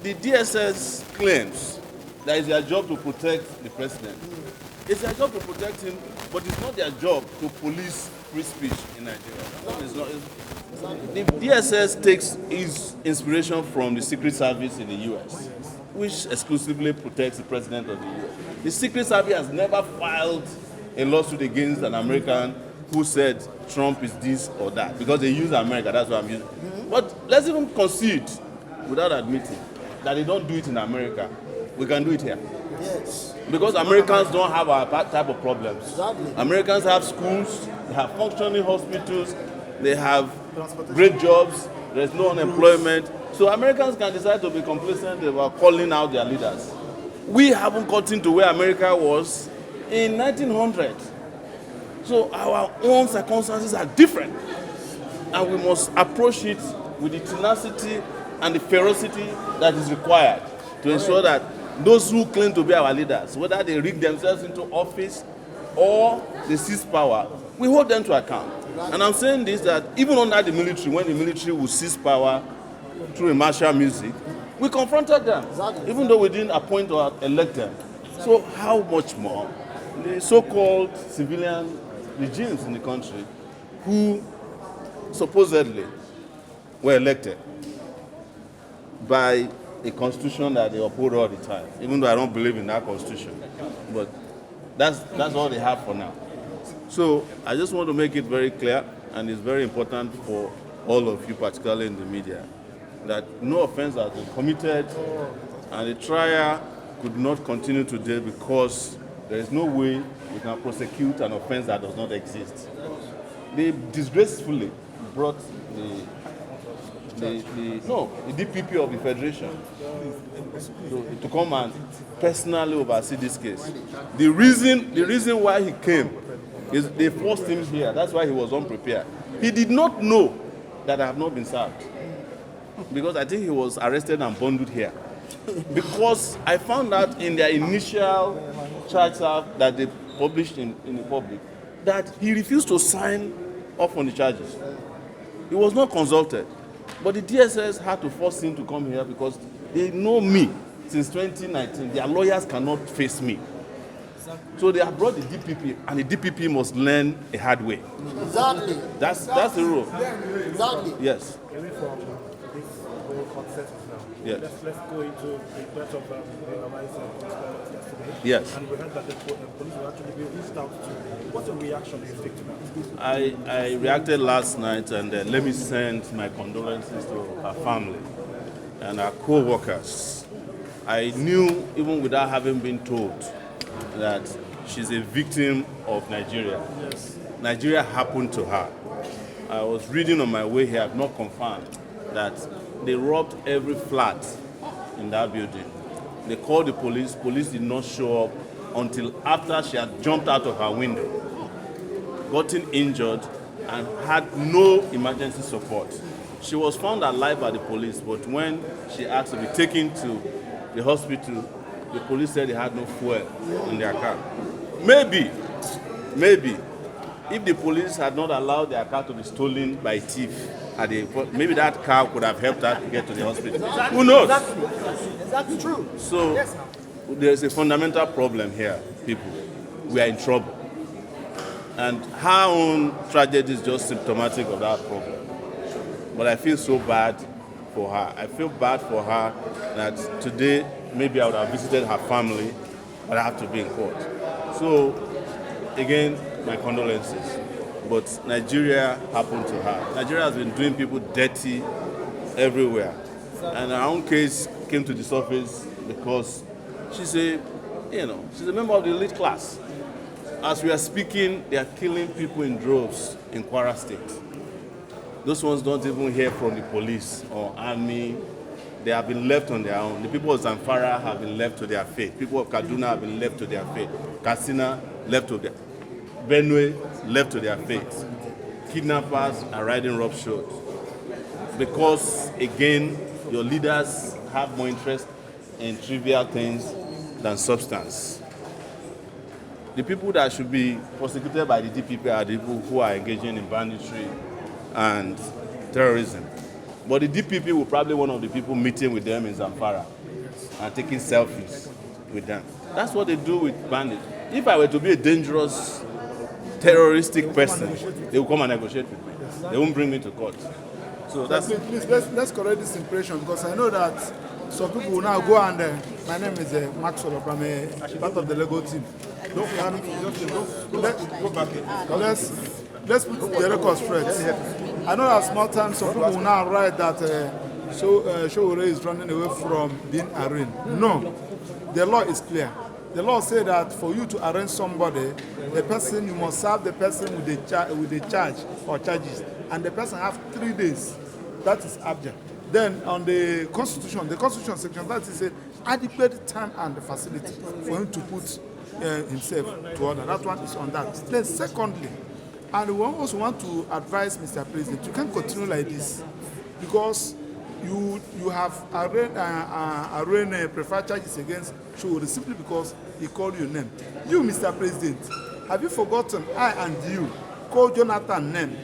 the DSS claims that it's their job to protect the president. It's their job to protect him, but it's not their job to police free speech in Nigeria. No, it's not. The DSS takes its inspiration from the Secret Service in the US, which exclusively protects the president of the US. The Secret Service has never filed a lawsuit against an American who said Trump is this or that, because they use America, that's what I'm using. But let's even concede, without admitting, that they don't do it in America. We can do it here. Yes. Because Americans don't have our type of problems. Exactly. Americans have schools, they have functioning hospitals, they have great jobs, there's no unemployment. So Americans can decide to be complacent about calling out their leaders. We haven't gotten to where America was in 1900. So our own circumstances are different. And we must approach it with the tenacity and the ferocity that is required to ensure that those who claim to be our leaders, whether they rig themselves into office or they seize power, we hold them to account. And I'm saying this, that even under the military, when the military will seize power through a martial music, we confronted them, even though we didn't appoint or elect them. So how much more the so-called civilian regimes in the country who supposedly were elected by a constitution that they uphold all the time, even though I don't believe in that constitution. But that's all they have for now. So I just want to make it very clear, and it's very important for all of you, particularly in the media, that no offense has been committed, and the trial could not continue today because there is no way we can prosecute an offense that does not exist. They disgracefully brought the DPP of the Federation to come and personally oversee this case. The reason why he came is they forced him here. That's why he was unprepared. He did not know that I have not been served, because I think he was arrested and bundled here. Because I found out in their initial charter that they published in the public that he refused to sign off on the charges. He was not consulted. But the DSS had to force him to come here because they know me since 2019. Their lawyers cannot face me. So they have brought the DPP, and the DPP must learn a hard way. Exactly. That's the rule. Exactly. Yes. Away from this whole concept now. Yes. Let's go into the death of the Arise yesterday. Yes. And we heard that the police will actually be reached out to. What's the reaction do you take to that? I reacted last night, and let me send my condolences to her family and her co-workers. I knew, even without having been told, that she's a victim of Nigeria. Yes. Nigeria happened to her. I was reading on my way here, I've not confirmed, that they robbed every flat in that building. They called the police. Police did not show up until after she had jumped out of her window, gotten injured, and had no emergency support. She was found alive by the police, but when she asked to be taken to the hospital, the police said they had no fuel in their car. Maybe, if the police had not allowed their car to be stolen by a thief, maybe that car could have helped her to get to the hospital. Exactly. Who knows? Exactly true. So there's a fundamental problem here, people. We are in trouble. And her own tragedy is just symptomatic of that problem. But I feel so bad for her. I feel bad for her that today maybe I would have visited her family, but I have to be in court. So again, my condolences. But Nigeria happened to her. Nigeria has been doing people dirty everywhere. And her own case came to the surface because she's a member of the elite class. As we are speaking, they are killing people in droves in Kwara State. Those ones don't even hear from the police or army. They have been left on their own. The people of Zamfara have been left to their fate. People of Kaduna have been left to their fate. Katsina left to their Benue left to their fate. Kidnappers are riding roughshod. Because, again, your leaders have more interest in trivial things than substance. The people that should be prosecuted by the DPP are the people who are engaging in banditry and terrorism. But the DPP will probably one of the people meeting with them in Zamfara and taking selfies with them. That's what they do with bandits. If I were to be a dangerous, terroristic person, they will come and negotiate with me. They won't bring me to court. So that's... Please, let's correct this impression, because I know that some people will now go and my name is Maxwell, I'm a part of the Lego team. Let's put the record straight. I know that small time some people will now write that Sowore is running away from being arraigned. No, the law is clear. The law says that for you to arraign somebody, the person, you must serve the person with the charge or charges, and the person have 3 days. That is abject. Then on the Constitution section, that is an adequate time and facility for him to put himself to order. That one is on that. Then secondly, and we also want to advise Mr. President, you can't continue like this, because you have arraigned preferred charges against Sowore simply because he called your name. You, Mr. President, have you forgotten I and you called Jonathan name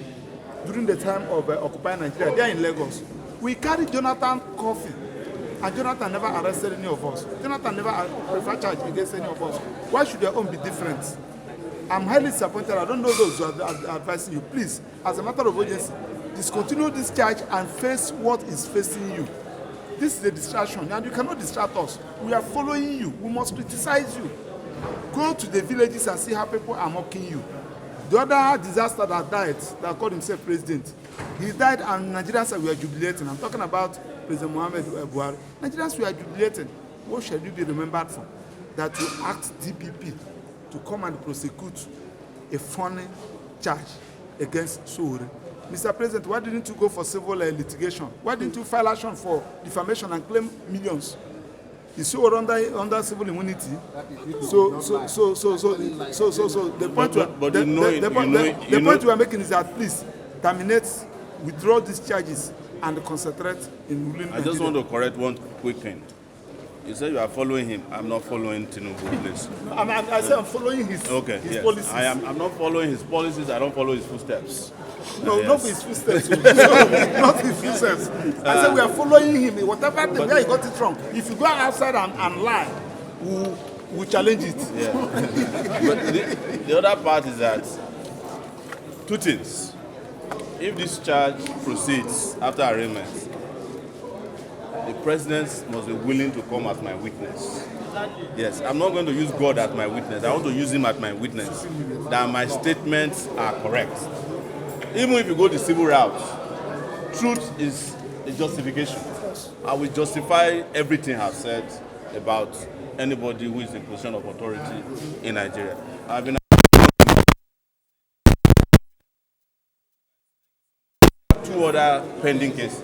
during the time of Occupy Nigeria? They are in Lagos. We carried Jonathan coffee, and Jonathan never arrested any of us. Jonathan never preferred charge against any of us. Why should their own be different? I'm highly disappointed. I don't know those who are advising you. Please, as a matter of urgency, discontinue this charge and face what is facing you. This is a distraction, and you cannot distract us. We are following you. We must criticize you. Go to the villages and see how people are mocking you. The other disaster that died, that called himself president, he died and Nigerians were jubilating. I'm talking about President Muhammad Buhari. Nigerians were jubilating. What shall you be remembered for? That you asked DPP to come and prosecute a funny charge against Sowore. Mr. President, why didn't you go for civil litigation? Why didn't you file action for defamation and claim millions? Is Sowore under civil immunity? So the point we are making is that please terminate, withdraw these charges, and concentrate in ruling. I just want to correct one quick thing. You said you are following him. I'm not following Tinubu, please. I said I'm following his policies. I'm not following his policies. I don't follow his footsteps. No, yes. Not his footsteps. Not his footsteps. I said we are following him. Whatever the guy got it wrong. If you go outside and lie, we'll challenge it. Yeah. But the other part is that two things. If this charge proceeds after arraignment, the president must be willing to come as my witness. Yes, I'm not going to use God as my witness. I want to use him as my witness, that my statements are correct. Even if you go the civil route, truth is a justification. I will justify everything I've said about anybody who is in position of authority in Nigeria. I've been two other pending cases.